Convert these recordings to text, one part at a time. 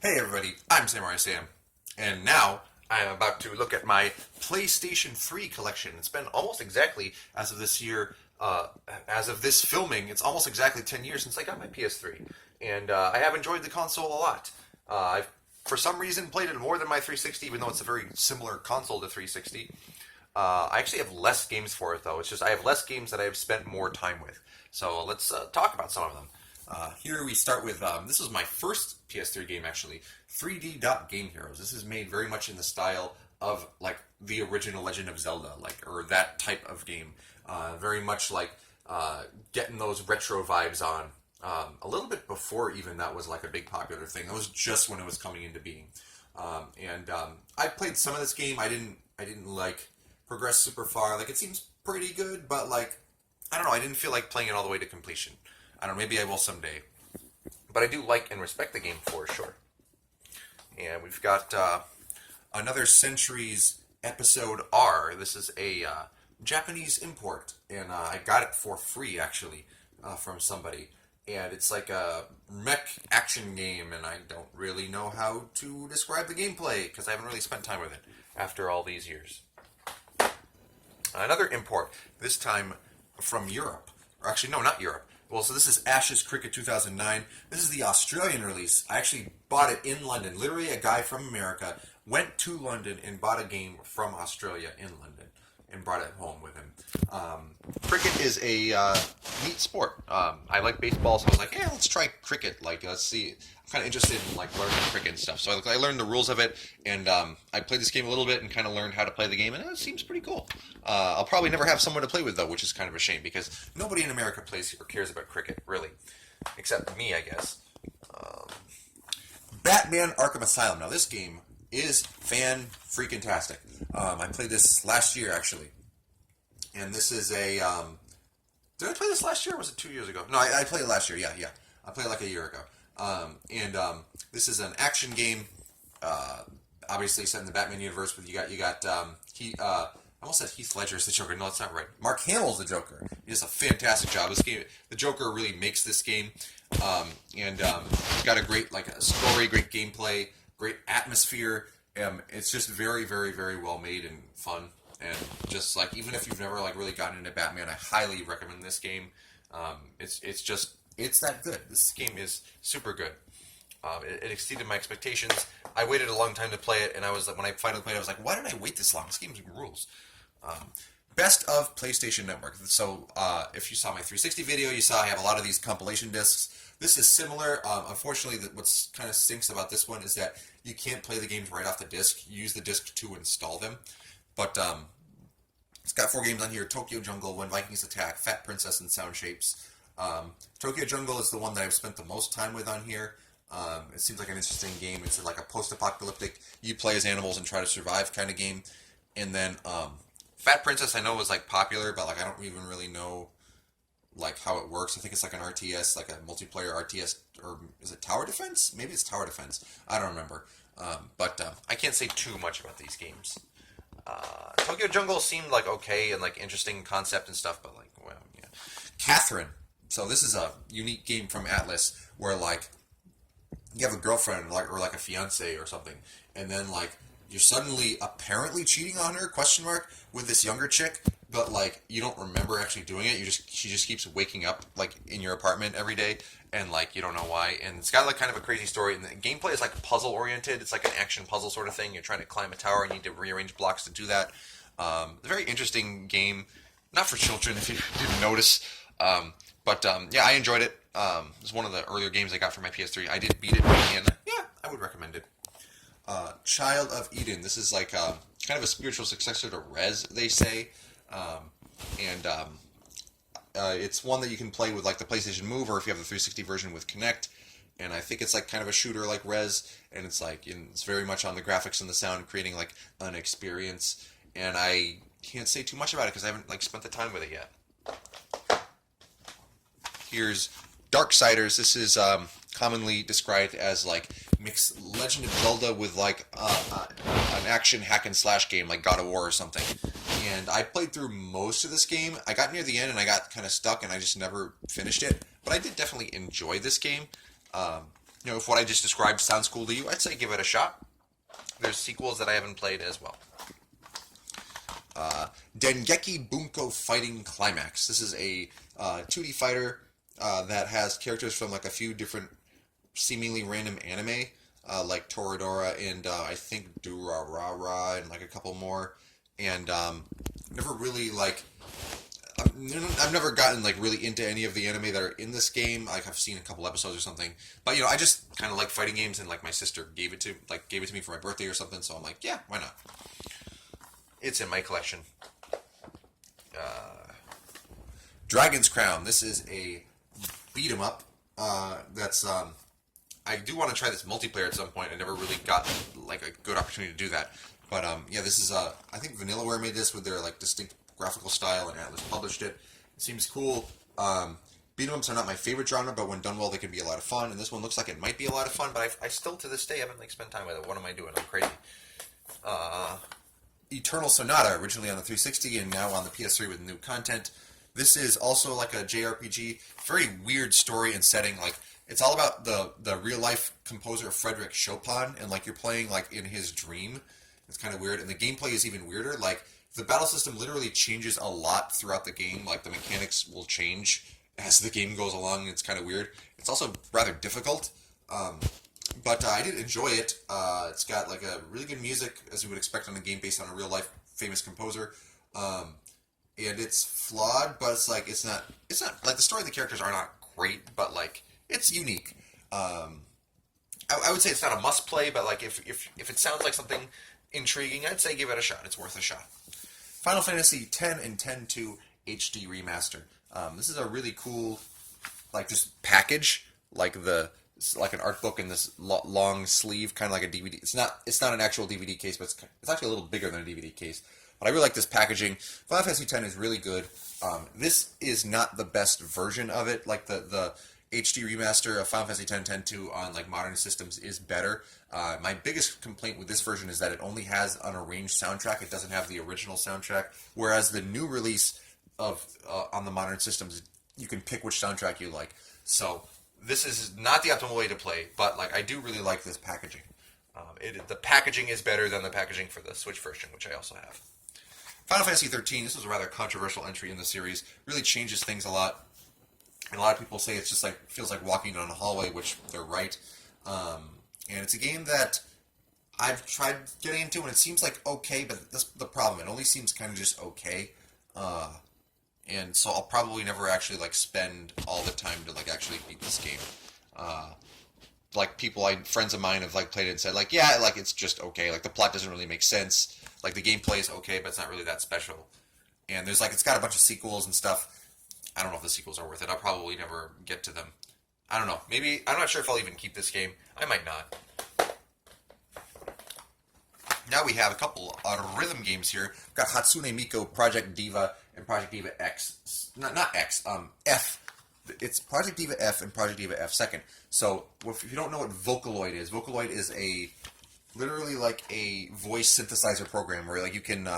Hey everybody, I'm Samurai Sam, and now I am about to look at my PlayStation 3 collection. It's been almost exactly, as of this year, as of this filming, it's almost exactly 10 years since I got my PS3. And I have enjoyed the console a lot. I've, for some reason, played it more than my 360, even though it's a very similar console to 360. I actually have less games for it, though. It's just I have less games that I have spent more time with. So let's talk about some of them. Here we start with this was my first PS3 game actually, 3D Dot Game Heroes. This is made very much in the style of like the original Legend of Zelda, like or that type of game. Very much like getting those retro vibes on. A little bit before even that was like a big popular thing. That was just when it was coming into being. I played some of this game. I didn't like progress super far. Like it seems pretty good, but like I don't know. I didn't feel like playing it all the way to completion. I don't know, maybe I will someday. But I do like and respect the game for sure. And we've got another Centuries Episode R. This is a Japanese import, and I got it for free actually from somebody. And it's like a mech action game, and I don't really know how to describe the gameplay because I haven't really spent time with it after all these years. Another import, this time from Europe. Or actually, no, not Europe. Well, so this is Ashes Cricket 2009. This is the Australian release. I actually bought it in London. Literally, a guy from America went to London and bought a game from Australia in London and brought it home with him. Cricket is a neat sport. I like baseball, so I was like, yeah, let's try cricket. Like, let's see. I'm kind of interested in like learning cricket and stuff. So I learned the rules of it, and I played this game a little bit and kind of learned how to play the game, and it seems pretty cool. I'll probably never have someone to play with though, which is kind of a shame because nobody in America plays or cares about cricket really, except me, I guess. Batman Arkham Asylum. Now this game is fan freaking tastic. I played this last year actually, and this is a. Did I play this last year? Or was it 2 years ago? No, I played it last year. Yeah. I played it like a year ago. This is an action game. Obviously set in the Batman universe, but you got I almost said Heath Ledger is the Joker. No, that's not right. Mark Hamill's the Joker. He does a fantastic job. This game, the Joker really makes this game, it's got a great like a story, great gameplay, great atmosphere. It's just very, very, very well made and fun. And just like even if you've never like really gotten into Batman, I highly recommend this game. It's that good. This game is super good. It exceeded my expectations. I waited a long time to play it, and I was like, when I finally played it, I was like, why did I wait this long? This game rules. Best of PlayStation Network. So if you saw my 360 video, you saw I have a lot of these compilation discs. This is similar. Unfortunately, what's kind of stinks about this one is that you can't play the games right off the disc. You use the disc to install them. But it's got 4 games on here: Tokyo Jungle, When Vikings Attack, Fat Princess, and Sound Shapes. Tokyo Jungle is the one that I've spent the most time with on here. It seems like an interesting game. It's like a post-apocalyptic, you play as animals and try to survive kind of game. And then Fat Princess I know was like popular, but like I don't even really know like how it works. I think it's like an RTS, like a multiplayer RTS, or is it Tower Defense? Maybe it's Tower Defense. I don't remember. But I can't say too much about these games. Tokyo Jungle seemed like okay and like interesting concept and stuff, but like well, yeah. Catherine. So this is a unique game from Atlas where like you have a girlfriend like or like a fiance or something, and then like you're suddenly apparently cheating on her question mark with this younger chick, but like you don't remember actually doing it. She just keeps waking up like in your apartment every day, and like you don't know why. And it's got like kind of a crazy story. And the gameplay is like puzzle oriented. It's like an action puzzle sort of thing. You're trying to climb a tower and you need to rearrange blocks to do that. A very interesting game, not for children if you didn't notice. Yeah, I enjoyed it. It was one of the earlier games I got for my PS3. I did beat it, and yeah, I would recommend it. Child of Eden. This is like kind of a spiritual successor to Rez, they say, it's one that you can play with like the PlayStation Move, or if you have the 360 version with Kinect. And I think it's like kind of a shooter like Rez, and it's like it's very much on the graphics and the sound, creating like an experience. And I can't say too much about it because I haven't like spent the time with it yet. Here's Darksiders. This is commonly described as like mix Legend of Zelda with like an action hack and slash game like God of War or something. And I played through most of this game. I got near the end and I got kind of stuck and I just never finished it. But I did definitely enjoy this game. if what I just described sounds cool to you, I'd say give it a shot. There's sequels that I haven't played as well. Dengeki Bunko Fighting Climax. This is a 2D fighter that has characters from like a few different seemingly random anime, like Toradora and I think Durarara and like a couple more. And never really like I've never gotten like really into any of the anime that are in this game. Like I've seen a couple episodes or something, but I just kind of like fighting games, and like my sister gave it to me for my birthday or something. So I'm like, yeah, why not? It's in my collection. Dragon's Crown. This is a beat 'em up. That's I do want to try this multiplayer at some point. I never really got like a good opportunity to do that. But yeah, this is I think Vanillaware made this with their like distinct graphical style, and Atlas published it. It seems cool. Beat 'em ups are not my favorite genre, but when done well, they can be a lot of fun. And this one looks like it might be a lot of fun, but I still to this day haven't like spent time with it. What am I doing? I'm crazy. Eternal Sonata, originally on the 360 and now on the PS3 with new content. This is also like a JRPG. Very weird story and setting. Like it's all about the real life composer Frederick Chopin, and like you're playing like in his dream. It's kind of weird, and the gameplay is even weirder. Like the battle system literally changes a lot throughout the game. Like the mechanics will change as the game goes along. It's kind of weird. It's also rather difficult. But I did enjoy it. It's got like a really good music, as you would expect on a game based on a real life famous composer. And it's flawed, but it's not like the story of the characters are not great, but like it's unique. I would say it's not a must play, but like if it sounds like something intriguing, I'd say give it a shot. It's worth a shot. Final Fantasy X and X-2 HD remaster. This is a really cool like just package, like an art book in this long sleeve, kind of like a DVD. It's not an actual DVD case, but it's actually a little bigger than a DVD case. But I really like this packaging. Final Fantasy X is really good. This is not the best version of it. Like the HD remaster of Final Fantasy X 10-2 on like modern systems is better. My biggest complaint with this version is that it only has an arranged soundtrack. It doesn't have the original soundtrack. Whereas the new release of on the modern systems, you can pick which soundtrack you like. So this is not the optimal way to play, but like I do really like this packaging. The packaging is better than the packaging for the Switch version, which I also have. Final Fantasy 13. This was a rather controversial entry in the series. Really changes things a lot, and a lot of people say it's just like feels like walking down a hallway, which they're right. And it's a game that I've tried getting into, and it seems like okay, but that's the problem. It only seems kind of just okay. And so I'll probably never actually like spend all the time to like actually beat this game. Like friends of mine have like played it and said like, yeah, like it's just okay. Like the plot doesn't really make sense. Like the gameplay is okay, but it's not really that special. And there's like it's got a bunch of sequels and stuff. I don't know if the sequels are worth it. I'll probably never get to them. I don't know. Maybe I'm not sure if I'll even keep this game. I might not. Now we have a couple rhythm games here. We've got Hatsune Miku, Project Diva, and Project Diva X. Not X, F. It's Project Diva F and Project Diva F second. So if you don't know what Vocaloid is literally like a voice synthesizer program where like you can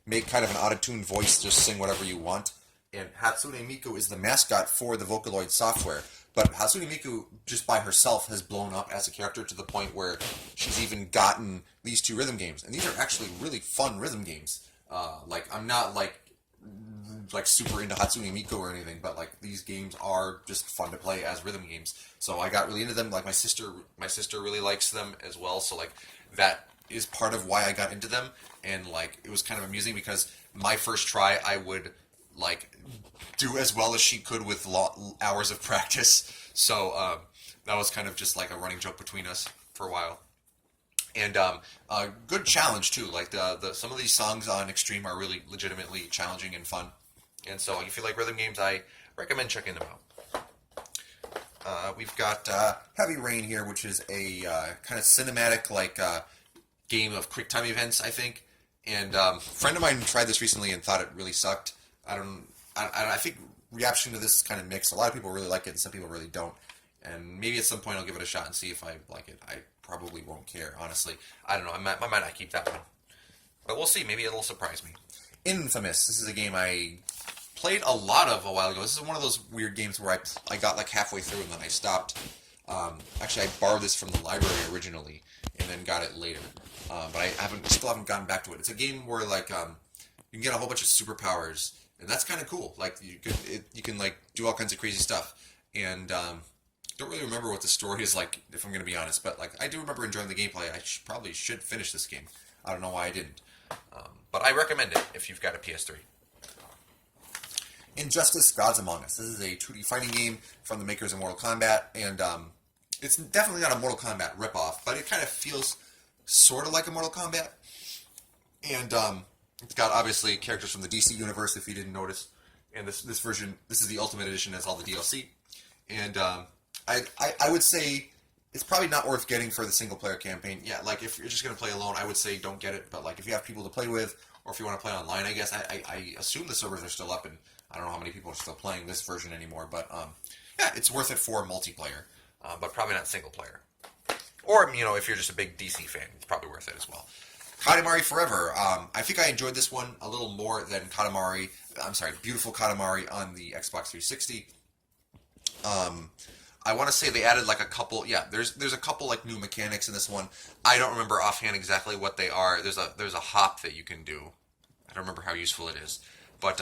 make kind of an auto-tuned voice, just sing whatever you want. And Hatsune Miku is the mascot for the Vocaloid software. But Hatsune Miku, just by herself, has blown up as a character to the point where she's even gotten these two rhythm games. And these are actually really fun rhythm games. Like, I'm not, like super into Hatsune Miku or anything, but, like, these games are just fun to play as rhythm games. So I got really into them. Like, my sister really likes them as well. So, like, that is part of why I got into them. And, like, it was kind of amusing because my first try, I would like do as well as she could with hours of practice. So that was kind of just like a running joke between us for a while. And a good challenge too. Like the some of these songs on Extreme are really legitimately challenging and fun. And so if you like rhythm games, I recommend checking them out. We've got Heavy Rain here, which is a kind of cinematic like game of quick time events, I think. And a friend of mine tried this recently and thought it really sucked. I think reaction to this is kind of mixed. A lot of people really like it, and some people really don't. And maybe at some point I'll give it a shot and see if I like it. I probably won't care, honestly. I don't know. I might not keep that one, but we'll see. Maybe it'll surprise me. Infamous. This is a game I played a lot of a while ago. This is one of those weird games where I got like halfway through and then I stopped. Actually, I borrowed this from the library originally, and then got it later. But I still haven't gotten back to it. It's a game where like you can get a whole bunch of superpowers, and that's kind of cool. Like you can like do all kinds of crazy stuff, and don't really remember what the story is like, if I'm going to be honest. But like I do remember enjoying the gameplay. I probably should finish this game. I don't know why I didn't, but I recommend it if you've got a PS3. Injustice: Gods Among Us. This is a 2D fighting game from the makers of Mortal Kombat, and it's definitely not a Mortal Kombat ripoff, but it kind of feels sort of like a Mortal Kombat. And it's got obviously characters from the DC universe, if you didn't notice. And this version, this is the Ultimate Edition, has all the DLC. And I would say it's probably not worth getting for the single player campaign. Yeah, like if you're just going to play alone, I would say don't get it. But like if you have people to play with, or if you want to play online, I guess I assume the servers are still up, and I don't know how many people are still playing this version anymore. But yeah, it's worth it for multiplayer, but probably not single player. Or if you're just a big DC fan, it's probably worth it as well. Katamari Forever. I think I enjoyed this one a little more than Beautiful Katamari on the Xbox 360. I want to say they added like a couple. Yeah, there's a couple like new mechanics in this one. I don't remember offhand exactly what they are. There's a hop that you can do. I don't remember how useful it is, but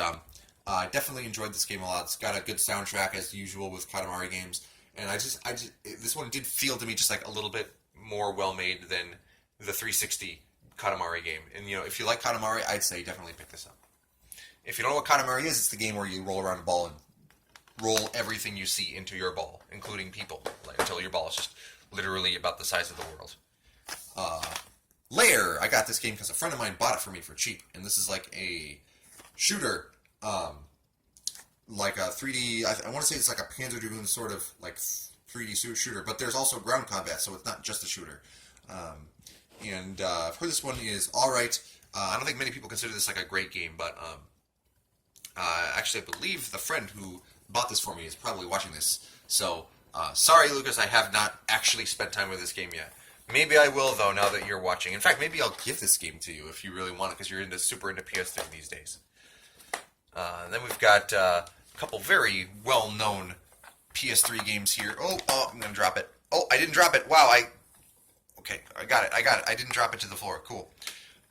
I definitely enjoyed this game a lot. It's got a good soundtrack as usual with Katamari games, and this one did feel to me just like a little bit more well made than the 360 Katamari game. And if you like Katamari, I'd say definitely pick this up. If you don't know what Katamari is, it's the game where you roll around a ball and roll everything you see into your ball, including people, until your ball is just literally about the size of the world. Lair. I got this game because a friend of mine bought it for me for cheap, and this is like a shooter, like a 3D. I want to say it's like a Panzer Dragoon sort of like 3D shooter, but there's also ground combat, so it's not just a shooter. And I've heard this one is all right. I don't think many people consider this like a great game, but actually, I believe the friend who bought this for me is probably watching this. So, sorry, Lucas, I have not actually spent time with this game yet. Maybe I will, though, now that you're watching. In fact, maybe I'll give this game to you if you really want it, because you're super into PS3 these days. Then we've got a couple very well-known PS3 games here. Oh, I'm going to drop it. Oh, I didn't drop it. Wow, okay, I got it. I didn't drop it to the floor. Cool.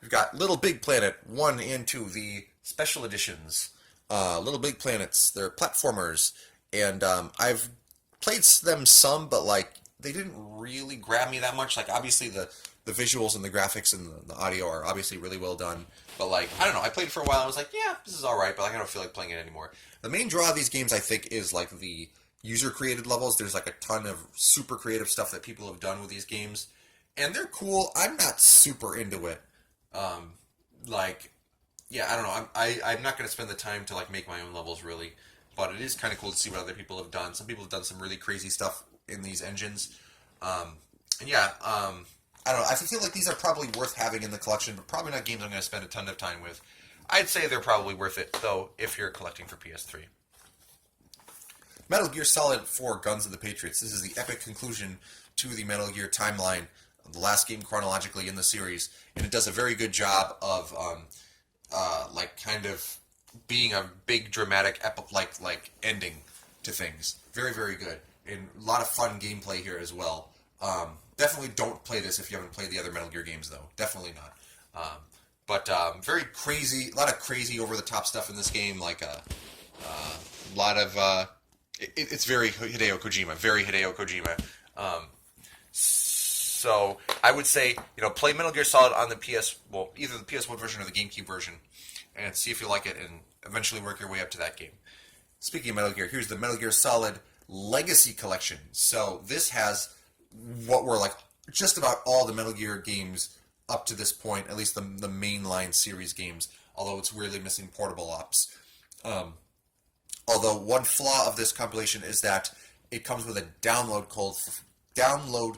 We've got Little Big Planet 1 and 2, the special editions. Little Big Planets, they're platformers, and I've played them some, but like they didn't really grab me that much. Like obviously the visuals and the graphics and the audio are obviously really well done, but like I don't know, I played it for a while and I was like, yeah, this is all right, but like, I don't feel like playing it anymore. The main draw of these games, I think, is like the user created levels. There's like a ton of super creative stuff that people have done with these games, and they're cool. I'm not super into it. Yeah, I don't know. I'm not going to spend the time to like make my own levels really, but it is kind of cool to see what other people have done. Some people have done some really crazy stuff in these engines, and yeah, I don't know. I feel like these are probably worth having in the collection, but probably not games I'm going to spend a ton of time with. I'd say they're probably worth it though if you're collecting for PS3. Metal Gear Solid 4: Guns of the Patriots. This is the epic conclusion to the Metal Gear timeline, the last game chronologically in the series, and it does a very good job of kind of being a big dramatic like ending to things. Very, very good. And a lot of fun gameplay here as well. Definitely don't play this if you haven't played the other Metal Gear games, though. Definitely not. But very crazy, a lot of crazy over the top stuff in this game. Like a lot of it's very Hideo Kojima. Very Hideo Kojima. So I would say, play Metal Gear Solid on the either the PS1 version or the GameCube version, and see if you like it, and eventually work your way up to that game. Speaking of Metal Gear, here's the Metal Gear Solid Legacy Collection. So this has what were like just about all the Metal Gear games up to this point, at least the mainline series games, although it's weirdly missing portable ops. Although one flaw of this compilation is that it comes with a download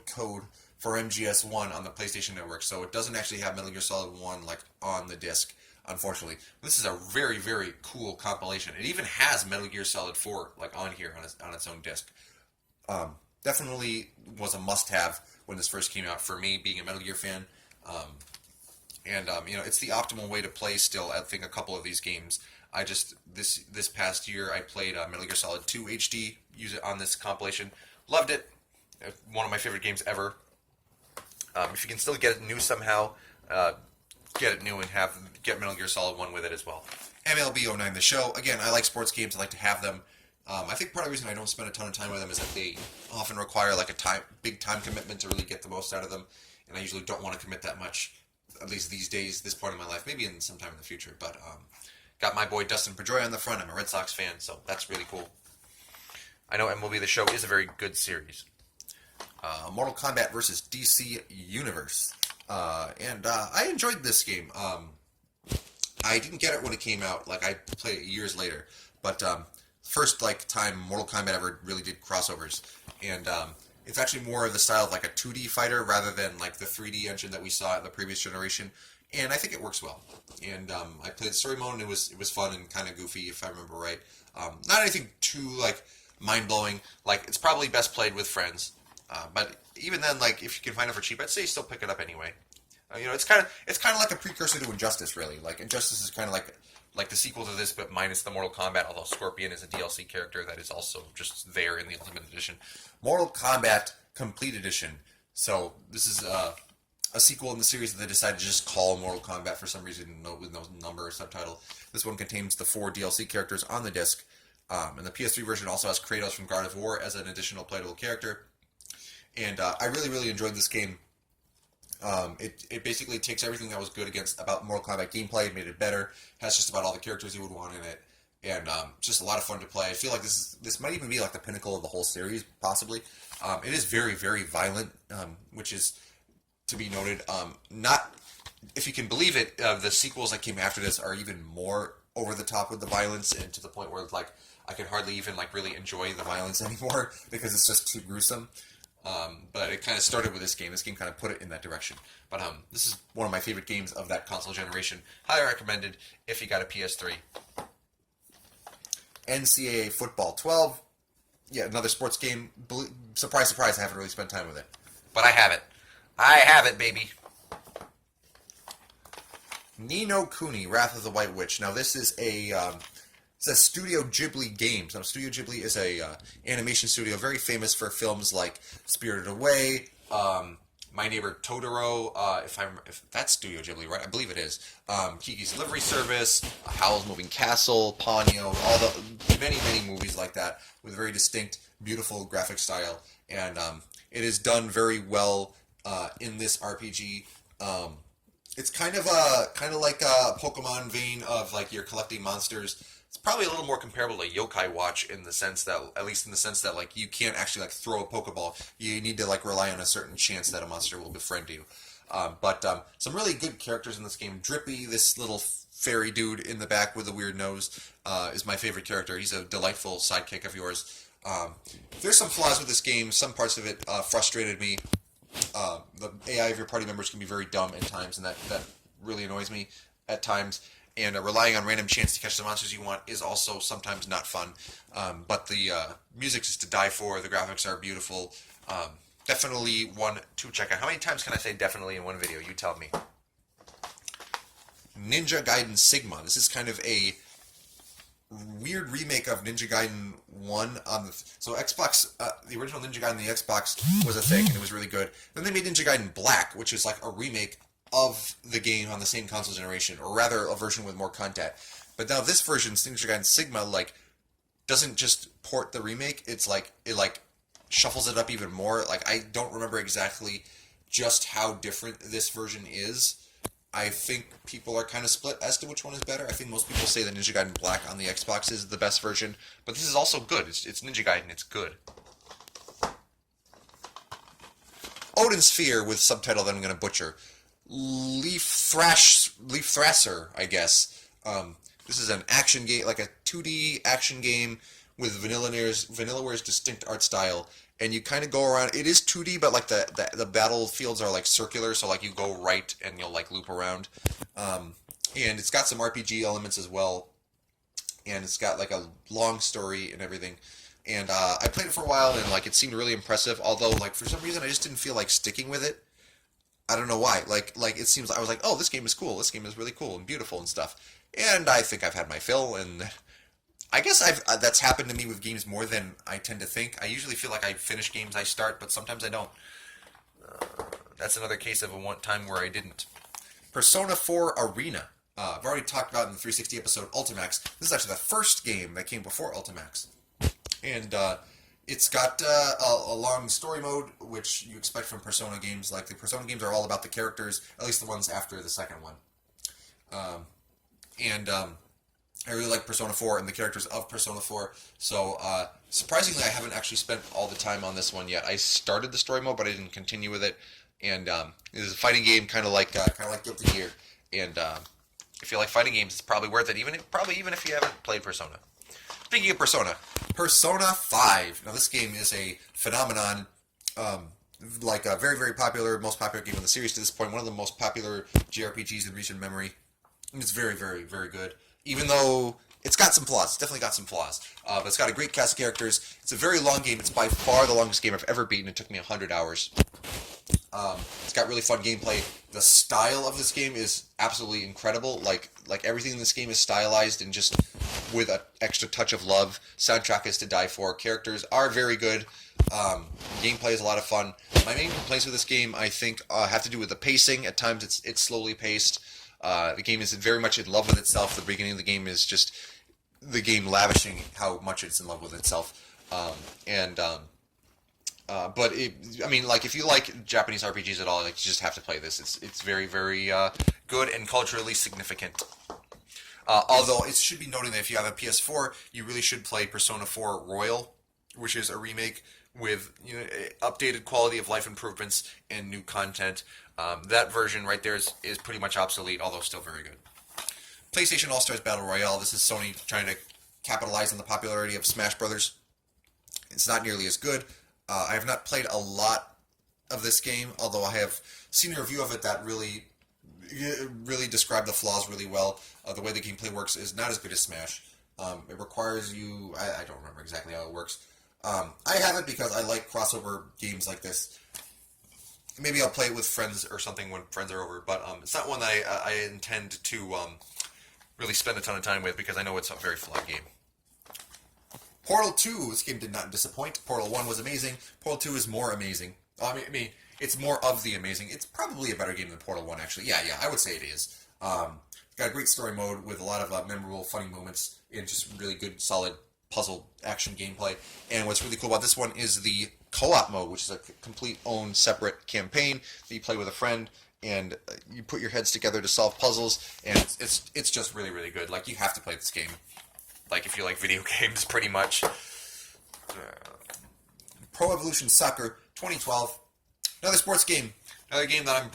code for MGS1 on the PlayStation Network, so it doesn't actually have Metal Gear Solid 1 like on the disc, unfortunately. This is a very, very cool compilation. It even has Metal Gear Solid 4 like on here on its own disc. Definitely was a must-have when this first came out for me, being a Metal Gear fan. It's the optimal way to play still, I think, a couple of these games. This past year I played Metal Gear Solid 2 HD, use it on this compilation. Loved it. One of my favorite games ever. If you can still get it new somehow, get it new and get Metal Gear Solid 1 with it as well. MLB 09, the show. Again, I like sports games. I like to have them. I think part of the reason I don't spend a ton of time with them is that they often require like a big time commitment to really get the most out of them, and I usually don't want to commit that much, at least these days, this part of my life, maybe in sometime in the future. But got my boy Dustin Pedroia on the front. I'm a Red Sox fan, so that's really cool. I know MLB The Show is a very good series. Mortal Kombat versus DC Universe. And I enjoyed this game. I didn't get it when it came out. Like, I played it years later. But first, like, time Mortal Kombat ever really did crossovers. And it's actually more of the style of, like, a 2D fighter rather than, like, the 3D engine that we saw in the previous generation. And I think it works well. And I played the story mode, and it was fun and kind of goofy, if I remember right. Not anything too, like, mind-blowing. Like, it's probably best played with friends. But even then, like, if you can find it for cheap, I'd say still pick it up anyway. It's kind of like a precursor to Injustice, really. Like, Injustice is kind of like the sequel to this, but minus the Mortal Kombat, although Scorpion is a DLC character that is also just there in the Ultimate Edition. Mortal Kombat Complete Edition. So, this is a sequel in the series that they decided to just call Mortal Kombat for some reason, with no number or subtitle. This one contains the 4 DLC characters on the disc, and the PS3 version also has Kratos from God of War as an additional playable character. And I really, really enjoyed this game. It basically takes everything that was good about Mortal Kombat gameplay and made it better. Has just about all the characters you would want in it, and just a lot of fun to play. I feel like this might even be like the pinnacle of the whole series, possibly. It is very, very violent, which is to be noted. Not, if you can believe it, the sequels that came after this are even more over the top with the violence, and to the point where like I can hardly even like really enjoy the violence anymore because it's just too gruesome. But it kind of started with this game. This game kind of put it in that direction. But this is one of my favorite games of that console generation. Highly recommended if you got a PS3. NCAA Football 12. Yeah, another sports game. Surprise, surprise, I haven't really spent time with it. But I have it. I have it, baby. Ni no Kuni, Wrath of the White Witch. Now, this is it's a Studio Ghibli Games. Now, Studio Ghibli is a animation studio very famous for films like Spirited Away, My Neighbor Totoro, if that's Studio Ghibli, right? I believe it is. Kiki's Delivery Service, Howl's Moving Castle, Ponyo, all the many, many movies like that with a very distinct, beautiful graphic style. And it is done very well in this RPG. It's kind of like a Pokemon vein of like you're collecting monsters. It's probably a little more comparable to Yokai Watch in the sense that, at least in the sense that like you can't actually like throw a Pokeball. You need to like rely on a certain chance that a monster will befriend you. But some really good characters in this game. Drippy, this little fairy dude in the back with a weird nose, is my favorite character. He's a delightful sidekick of yours. There's some flaws with this game. Some parts of it frustrated me. The AI of your party members can be very dumb at times, and that really annoys me at times. And relying on random chance to catch the monsters you want is also sometimes not fun. But the music is to die for. The graphics are beautiful. Definitely one to check out. How many times can I say definitely in one video? You tell me. Ninja Gaiden Sigma. This is kind of a weird remake of Ninja Gaiden 1 on the... So Xbox, the original Ninja Gaiden on the Xbox was a thing, and it was really good. Then they made Ninja Gaiden Black, which is like a remake of the game on the same console generation, or rather a version with more content. But now this version, Ninja Gaiden Sigma, like, doesn't just port the remake, it shuffles it up even more. Like, I don't remember exactly just how different this version is. I think people are kind of split as to which one is better. I think most people say that Ninja Gaiden Black on the Xbox is the best version, but this is also good. It's Ninja Gaiden, it's good. Odin's Sphere with subtitle that I'm going to butcher. Leaf Thrasher, I guess. This is an action game, like a 2D action game with Vanillaware's distinct art style, and you kind of go around. It is 2D, but like the battlefields are like circular, so like you go right and you'll like loop around. And it's got some RPG elements as well, and it's got like a long story and everything. And I played it for a while, and like it seemed really impressive. Although like for some reason I just didn't feel like sticking with it. I don't know why. Like it seems I was like, oh, this game is cool. This game is really cool and beautiful and stuff. And I think I've had my fill, and I guess that's happened to me with games more than I tend to think. I usually feel like I finish games I start, but sometimes I don't. That's another case of a one time where I didn't. Persona 4 Arena. I've already talked about in the 360 episode Ultimax. This is actually the first game that came before Ultimax. And it's got a long story mode, which you expect from Persona games. Like, the Persona games are all about the characters, at least the ones after the second one. I really like Persona 4 and the characters of Persona 4. So, surprisingly, I haven't actually spent all the time on this one yet. I started the story mode, but I didn't continue with it. And it is a fighting game, kind of like Guilty Gear. And if you like fighting games, it's probably worth it. Even if you haven't played Persona. Speaking of Persona 5. Now, this game is a phenomenon. Like a very, very popular, most popular game in the series to this point. One of the most popular JRPGs in recent memory. And it's very, very, very good. Even though it's got some flaws. It's definitely got some flaws. But it's got a great cast of characters. It's a very long game. It's by far the longest game I've ever beaten. It took me 100 hours. It's got really fun gameplay. The style of this game is absolutely incredible. Like everything in this game is stylized and just with an extra touch of love. Soundtrack is to die for. Characters are very good. Gameplay is a lot of fun. My main complaints with this game, I think, have to do with the pacing. At times, it's slowly paced. The game is very much in love with itself. The beginning of the game is just the game lavishing how much it's in love with itself. But if you like Japanese RPGs at all, like, you just have to play this. It's very, very good and culturally significant. Although it should be noted that if you have a PS4, you really should play Persona 4 Royal, which is a remake with updated quality of life improvements and new content. That version right there is pretty much obsolete, although still very good. PlayStation All-Stars Battle Royale. This is Sony trying to capitalize on the popularity of Smash Brothers. It's not nearly as good. I have not played a lot of this game, although I have seen a review of it that really described the flaws really well. The way the gameplay works is not as good as Smash. It requires you... I don't remember exactly how it works. I have it because I like crossover games like this. Maybe I'll play it with friends or something when friends are over, but it's not one that I intend to really spend a ton of time with because I know it's a very flawed game. Portal 2, this game did not disappoint. Portal 1 was amazing. Portal 2 is more amazing. I mean, it's more of the amazing. It's probably a better game than Portal 1, actually. Yeah, I would say it is. It's got a great story mode with a lot of memorable, funny moments and just really good, solid puzzle action gameplay. And what's really cool about this one is the co-op mode, which is a complete own separate campaign that you play with a friend, and you put your heads together to solve puzzles, and it's just really, really good. Like, you have to play this game. Like, if you like video games, pretty much. Pro Evolution Soccer 2012. Another sports game. Another game that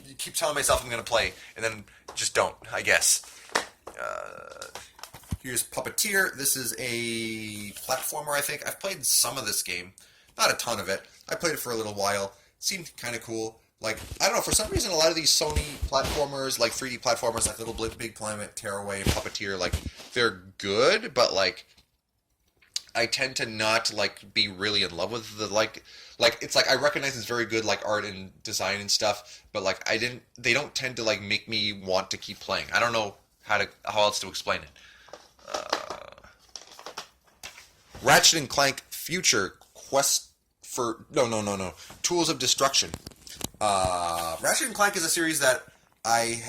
you keep telling myself I'm going to play, and then just don't, I guess. Here's Puppeteer. This is a platformer, I think. I've played some of this game. Not a ton of it. I played it for a little while. It seemed kind of cool. Like, I don't know, for some reason a lot of these Sony platformers, like 3D platformers, like Little Big Planet, Tearaway, and Puppeteer, like, they're good, but, like, I tend to not, like, be really in love with the, like, it's like, I recognize it's very good, like, art and design and stuff, but, like, they don't tend to, like, make me want to keep playing. I don't know how else to explain it. Ratchet and Clank Future Quest for... No. Tools of Destruction. Ratchet and Clank is a series that I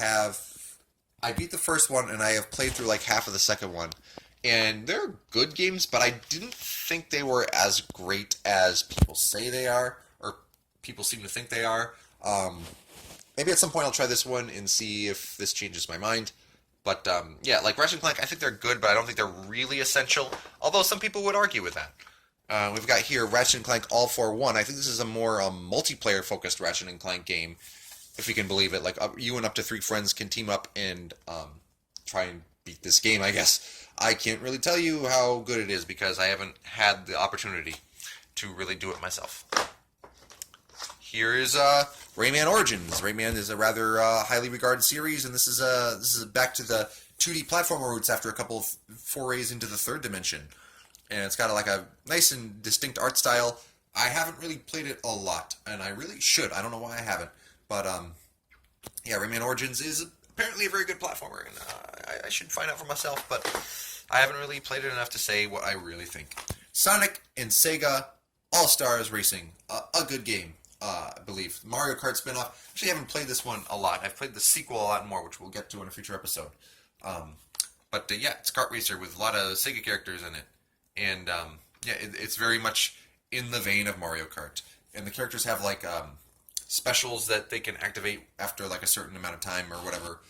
beat the first one, and I have played through like half of the second one. And they're good games, but I didn't think they were as great as people say they are, or people seem to think they are. Maybe at some point I'll try this one and see if this changes my mind. But, yeah, like Ratchet and Clank, I think they're good, but I don't think they're really essential, although some people would argue with that. We've got here Ratchet and Clank All for One. I think this is a more multiplayer-focused Ratchet and Clank game, if you can believe it. Like, you and up to 3 friends can team up and try and beat this game, I guess. I can't really tell you how good it is because I haven't had the opportunity to really do it myself. Here is Rayman Origins. Rayman is a rather highly regarded series, and this is back to the 2D platformer roots after a couple of forays into the third dimension. And it's got like a nice and distinct art style. I haven't really played it a lot, and I really should. I don't know why I haven't. But, yeah, Rayman Origins is apparently a very good platformer, and I should find out for myself, but I haven't really played it enough to say what I really think. Sonic and Sega All-Stars Racing, a good game, I believe. Mario Kart spin-off. Actually, I haven't played this one a lot. I've played the sequel a lot more, which we'll get to in a future episode. But yeah, it's kart racer with a lot of Sega characters in it, and yeah, it's very much in the vein of Mario Kart. And the characters have like specials that they can activate after like a certain amount of time or whatever.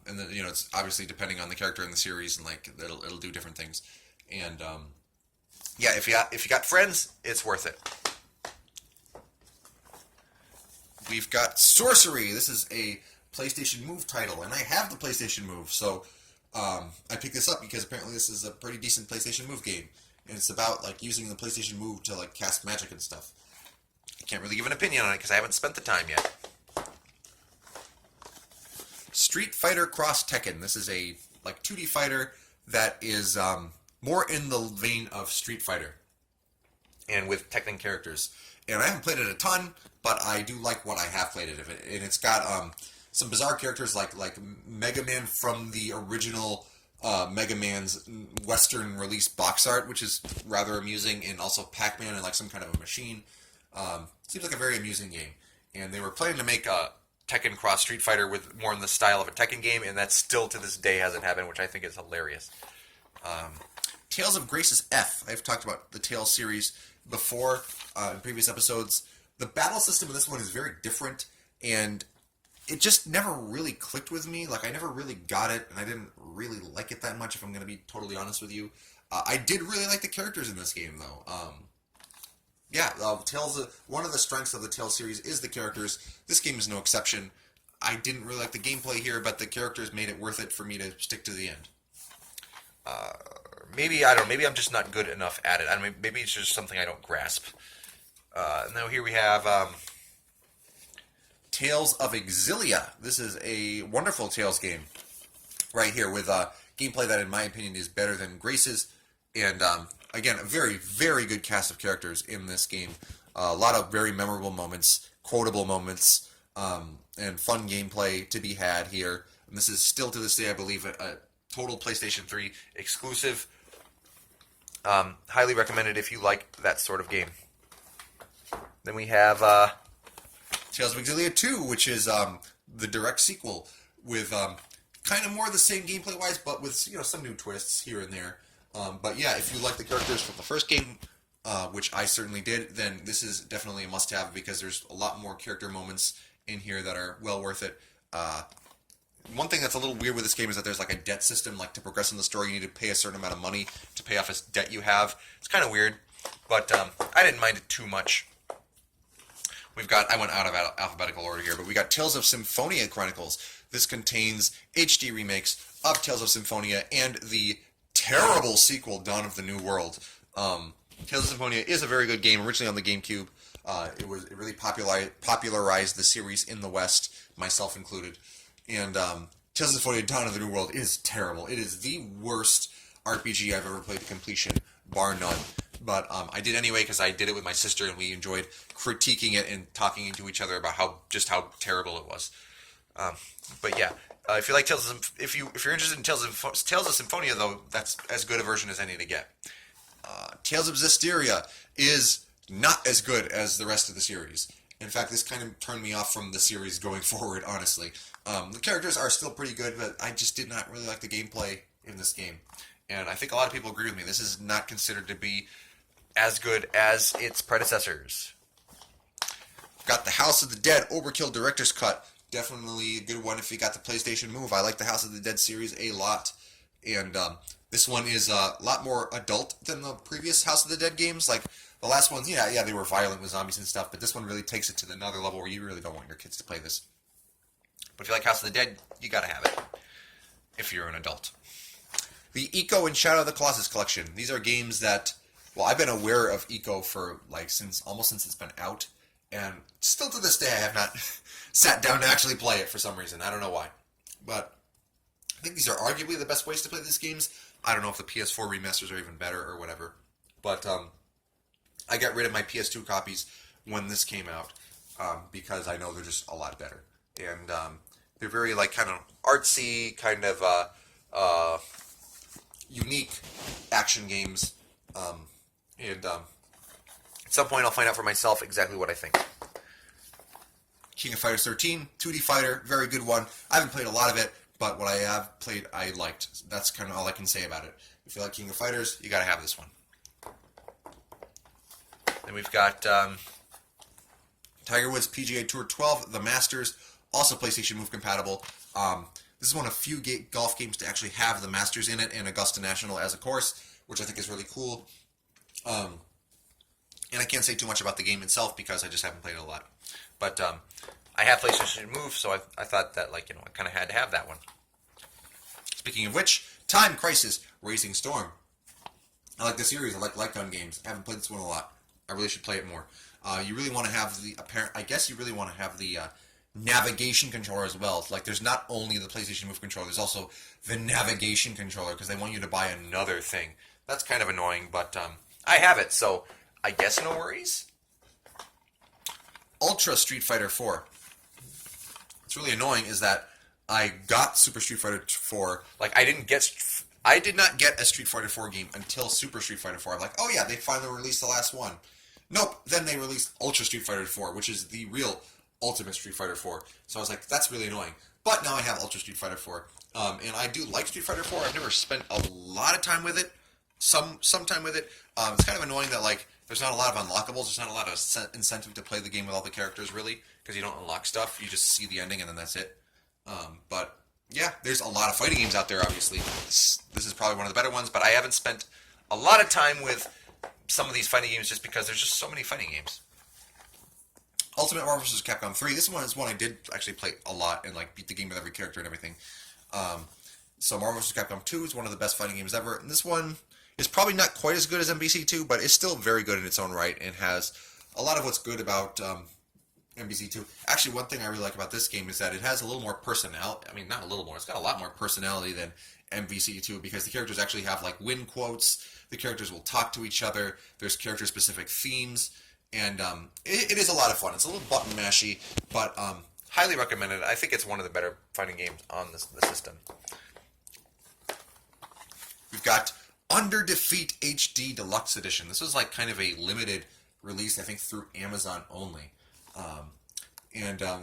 And then, you know, it's obviously depending on the character in the series, and like it'll do different things. And yeah, if you got friends, it's worth it. We've got Sorcery. This is a PlayStation Move title, and I have the PlayStation Move, so I picked this up because apparently this is a pretty decent PlayStation Move game, and it's about like using the PlayStation Move to like cast magic and stuff. I can't really give an opinion on it because I haven't spent the time yet. Street Fighter Cross Tekken. This is a like 2D fighter that is more in the vein of Street Fighter, and with Tekken characters. And I haven't played it a ton, but I do like what I have played it of it. And it's got some bizarre characters like Mega Man from the original Mega Man's Western release box art, which is rather amusing, and also Pac-Man and like some kind of a machine. Seems like a very amusing game. And they were planning to make a Tekken Cross Street Fighter with more in the style of a Tekken game, and that still to this day hasn't happened, which I think is hilarious. Tales of Grace's F. I've talked about the Tales series before in previous episodes. The battle system in this one is very different, and it just never really clicked with me. Like, I never really got it, and I didn't really like it that much, if I'm going to be totally honest with you. I did really like the characters in this game, though. Yeah, Tales. One of the strengths of the Tales series is the characters. This game is no exception. I didn't really like the gameplay here, but the characters made it worth it for me to stick to the end. Maybe, I don't know, maybe I'm just not good enough at it. I mean, maybe it's just something I don't grasp. Now here we have Tales of Exilia. This is a wonderful Tales game right here with gameplay that, in my opinion, is better than Grace's. And again, a very, very good cast of characters in this game. A lot of very memorable moments, quotable moments, and fun gameplay to be had here. And this is still to this day, I believe, a total PlayStation 3 exclusive. Highly recommended if you like that sort of game. Then we have Tales of Exilia 2, which is the direct sequel with kind of more the same gameplay-wise, but with some new twists here and there. But yeah, if you like the characters from the first game, which I certainly did, then this is definitely a must-have because there's a lot more character moments in here that are well worth it. One thing that's a little weird with this game is that there's like a debt system. Like, to progress in the story, you need to pay a certain amount of money to pay off a debt you have. It's kind of weird, but I didn't mind it too much. We've got, I went out of alphabetical order here, but we got Tales of Symphonia Chronicles. This contains HD remakes of Tales of Symphonia and the terrible sequel, Dawn of the New World. Tales of Symphonia is a very good game, originally on the GameCube. It really popularized the series in the West, myself included. And Tales of Symphonia Dawn of the New World is terrible. It is the worst RPG I've ever played to completion, bar none. But I did anyway because I did it with my sister, and we enjoyed critiquing it and talking to each other about how terrible it was. But yeah, if you like if you're interested in Tales of Symphonia, though, that's as good a version as any to get. Tales of Zestiria is not as good as the rest of the series. In fact, this kind of turned me off from the series going forward, honestly. The characters are still pretty good, but I just did not really like the gameplay in this game. And I think a lot of people agree with me. This is not considered to be as good as its predecessors. Got the House of the Dead Overkill Director's Cut. Definitely a good one if you got the PlayStation Move. I like the House of the Dead series a lot. And this one is a lot more adult than the previous House of the Dead games. Like, the last ones, yeah, they were violent with zombies and stuff, but this one really takes it to another level where you really don't want your kids to play this. But if you like House of the Dead, you gotta have it, if you're an adult. The Eco and Shadow of the Colossus collection. These are games that, well, I've been aware of Eco for, like, since it's been out, and still to this day I have not sat down to actually play it for some reason. I don't know why. But I think these are arguably the best ways to play these games. I don't know if the PS4 remasters are even better or whatever, but I got rid of my PS2 copies when this came out because I know they're just a lot better. And they're very, like, kind of artsy, kind of unique action games. And at some point I'll find out for myself exactly what I think. King of Fighters 13, 2D fighter, very good one. I haven't played a lot of it, but what I have played, I liked. That's kind of all I can say about it. If you like King of Fighters, you gotta have this one. Then we've got Tiger Woods PGA Tour 12, the Masters, also PlayStation Move compatible. This is one of few golf games to actually have the Masters in it and Augusta National as a course, which I think is really cool. And I can't say too much about the game itself because I just haven't played it a lot. But I have PlayStation Move, so I thought that, like, I kind of had to have that one. Speaking of which, Time Crisis Racing Storm. I like the series. I like light gun games. I haven't played this one a lot. I really should play it more. You really want to have the navigation controller as well. Like, there's not only the PlayStation Move controller, there's also the navigation controller because they want you to buy another thing. That's kind of annoying, but I have it, so I guess no worries. Ultra Street Fighter 4. What's really annoying is that I got Super Street Fighter 4. Like, I did not get a Street Fighter 4 game until Super Street Fighter 4. I'm like, oh yeah, they finally released the last one. Nope. Then they released Ultra Street Fighter 4, which is the real Ultimate Street Fighter 4. So I was like, that's really annoying. But now I have Ultra Street Fighter 4. And I do like Street Fighter 4. I've never spent a lot of time with it. Some time with it. It's kind of annoying that, like, there's not a lot of unlockables. There's not a lot of incentive to play the game with all the characters, really, because you don't unlock stuff. You just see the ending, and then that's it. But, yeah, there's a lot of fighting games out there, obviously. This is probably one of the better ones, but I haven't spent a lot of time with some of these fighting games just because there's just so many fighting games. Ultimate Marvel vs. Capcom 3. This one is one I did actually play a lot and, like, beat the game with every character and everything. So Marvel vs. Capcom 2 is one of the best fighting games ever, and this one is probably not quite as good as MVC2, but it's still very good in its own right and has a lot of what's good about MVC2. Actually, one thing I really like about this game is that it has a little more personality. I mean, not a little more. It's got a lot more personality than MVC2 because the characters actually have, like, win quotes. The characters will talk to each other. There's character-specific themes. And it is a lot of fun. It's a little button mashy, but highly recommended. I think it's one of the better fighting games on the system. We've got Under Defeat HD Deluxe Edition. This was like kind of a limited release, I think, through Amazon only.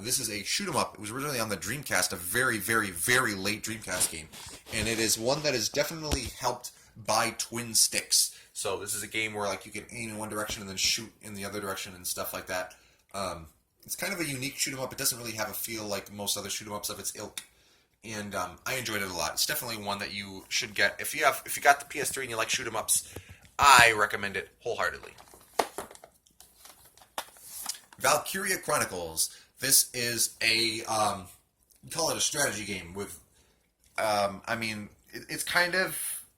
This is a shoot 'em up. It was originally on the Dreamcast, a very, very, very late Dreamcast game. And it is one that is definitely helped by twin sticks. So this is a game where, like, you can aim in one direction and then shoot in the other direction and stuff like that. It's kind of a unique shoot 'em up. It doesn't really have a feel like most other shoot 'em ups of its ilk. And I enjoyed it a lot. It's definitely one that you should get. If you got the PS3 and you like shoot 'em ups, I recommend it wholeheartedly. Valkyria Chronicles. This is a you call it a strategy game with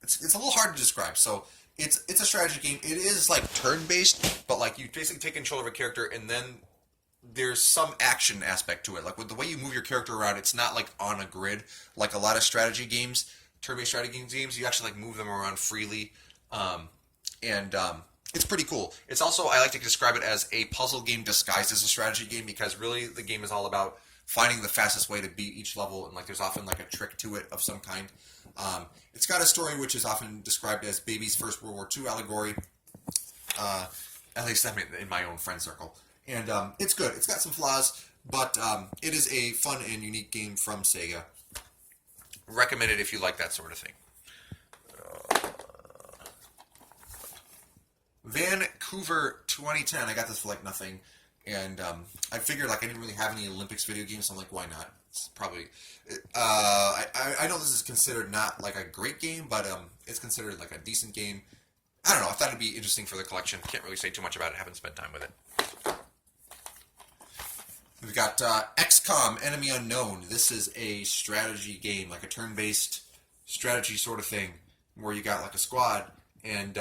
it's a little hard to describe. So it's a strategy game. It is like turn-based, but like you basically take control of a character and then there's some action aspect to it. Like with the way you move your character around, it's not like on a grid like a lot of strategy games, turn-based strategy games. You actually like move them around freely. It's pretty cool. It's also, I like to describe it as a puzzle game disguised as a strategy game because really the game is all about finding the fastest way to beat each level, and like there's often like a trick to it of some kind. It's got a story which is often described as baby's first World War II allegory, at least I mean in my own friend circle. And it's good. It's got some flaws, but it is a fun and unique game from Sega. Recommend it if you like that sort of thing. Vancouver 2010. I got this for like nothing, and I figured like I didn't really have any Olympics video games, so I'm like, why not? It's probably. I know this is considered not like a great game, but it's considered like a decent game. I don't know. I thought it'd be interesting for the collection. Can't really say too much about it. Haven't spent time with it. We've got XCOM: Enemy Unknown. This is a strategy game, like a turn-based strategy sort of thing, where you got like a squad and.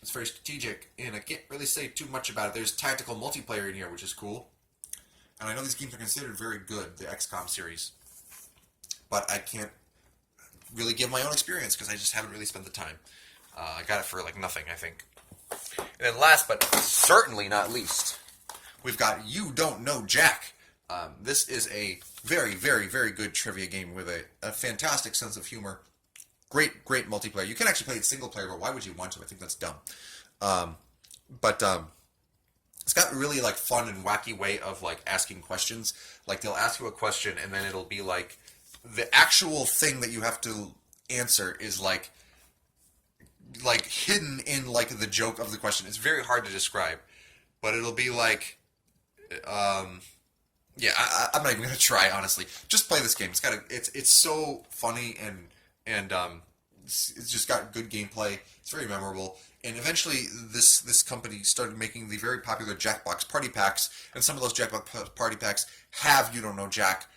It's very strategic, and I can't really say too much about it. There's tactical multiplayer in here, which is cool. And I know these games are considered very good, the XCOM series. But I can't really give my own experience, because I just haven't really spent the time. I got it for, like, nothing, I think. And then last, but certainly not least, we've got You Don't Know Jack. This is a very, very, very good trivia game with a fantastic sense of humor. Great multiplayer. You can actually play it single player, but why would you want to? I think that's dumb. But it's got a really like fun and wacky way of like asking questions. Like they'll ask you a question and then it'll be like the actual thing that you have to answer is like hidden in like the joke of the question. It's very hard to describe, but it'll be like, yeah, I'm not even gonna try, honestly. Just play this game. It's so funny and it's just got good gameplay. It's very memorable. And eventually, this company started making the very popular Jackbox Party Packs, and some of those Jackbox Party Packs have You Don't Know Jack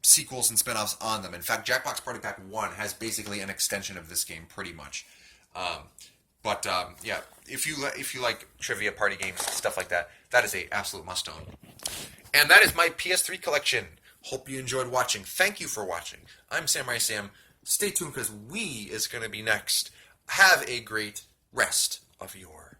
sequels and spin-offs on them. In fact, Jackbox Party Pack 1 has basically an extension of this game, pretty much. Yeah, if you like trivia party games, stuff like that, that is a absolute must-own. And that is my PS3 collection. Hope you enjoyed watching. Thank you for watching. I'm Samurai Sam. Stay tuned because We is going to be next. Have a great rest of your